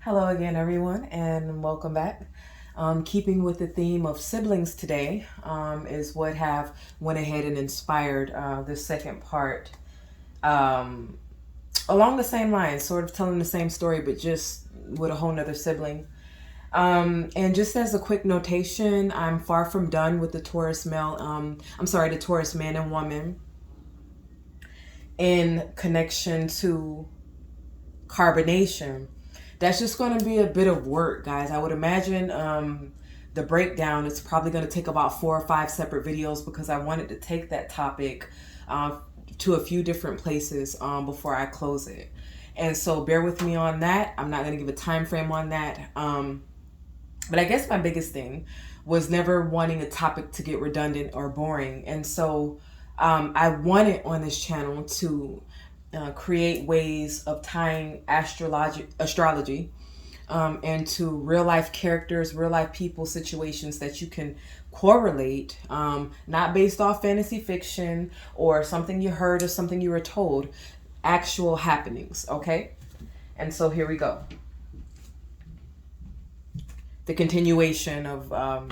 Hello again, everyone, and welcome back. Keeping with the theme of siblings today is what have went ahead and inspired the second part um, along the same lines, sort of telling the same story, but just with a whole nother sibling. And just as a quick notation, I'm far from done with the Taurus male. The Taurus man and woman in connection to carbonation. That's just going to be a bit of work, guys. I would imagine the breakdown is probably going to take about 4 or 5 separate videos because I wanted to take that topic to a few different places before I close it. And so bear with me on that. I'm not going to give a time frame on that. But I guess my biggest thing was never wanting a topic to get redundant or boring. And so I wanted on this channel to create ways of tying astrology into real life characters, real life people, situations that you can correlate, not based off fantasy fiction or something you heard or something you were told, actual happenings, okay? And so here we go. The continuation of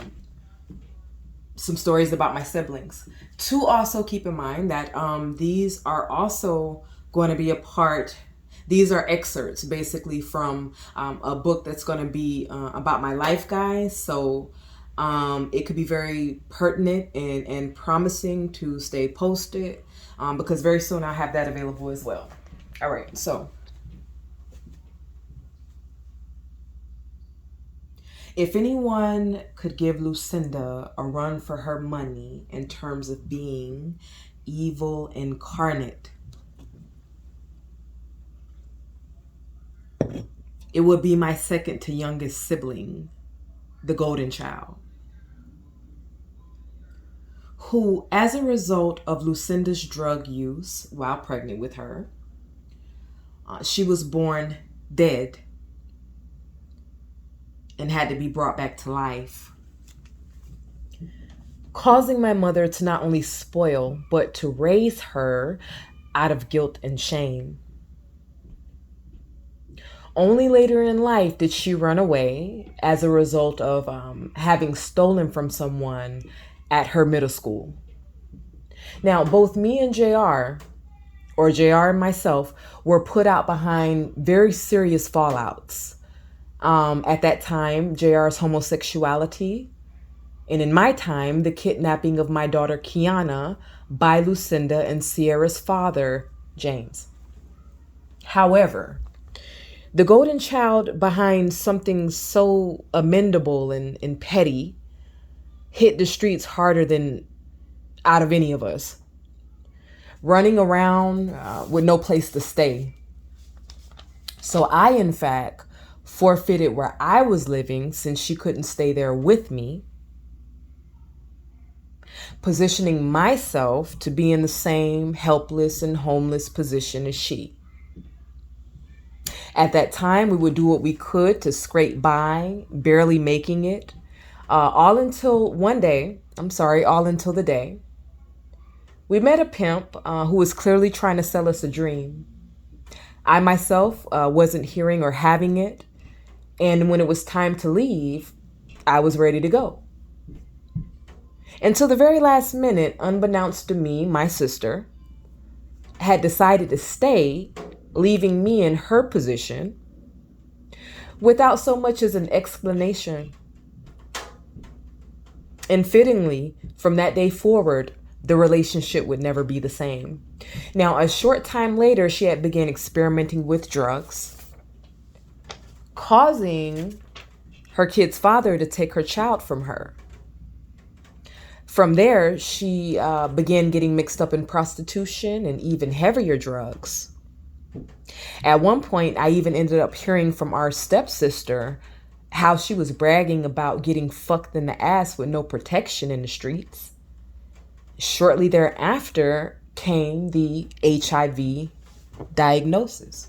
some stories about my siblings. To also keep in mind that these are also going to be a part. These are excerpts basically from a book that's going to be about my life, guys. So it could be very pertinent and promising to stay posted because very soon I'll have that available as well. All right, so if anyone could give Lucinda a run for her money in terms of being evil incarnate, it would be my second to youngest sibling, the golden child, who, as a result of Lucinda's drug use while pregnant with her, she was born dead and had to be brought back to life, causing my mother to not only spoil, but to raise her out of guilt and shame. Only later in life did she run away as a result of having stolen from someone at her middle school. Now, both me and JR, or JR and myself, were put out behind very serious fallouts. At that time, JR's homosexuality, and in my time, the kidnapping of my daughter Kiana by Lucinda and Sierra's father, James. However, the golden child behind something so amendable and petty hit the streets harder than out of any of us, running around with no place to stay. So I, in fact, forfeited where I was living since she couldn't stay there with me, positioning myself to be in the same helpless and homeless position as she. At that time, we would do what we could to scrape by, barely making it, all until the day we met a pimp who was clearly trying to sell us a dream. I myself wasn't hearing or having it, and when it was time to leave, I was ready to go. Until the very last minute, unbeknownst to me, my sister had decided to stay, leaving me in her position without so much as an explanation. And fittingly, from that day forward, the relationship would never be the same. Now, a short time later, she had begun experimenting with drugs, causing her kid's father to take her child from her. From there, she began getting mixed up in prostitution and even heavier drugs. At one point, I even ended up hearing from our stepsister how she was bragging about getting fucked in the ass with no protection in the streets. Shortly thereafter came the HIV diagnosis.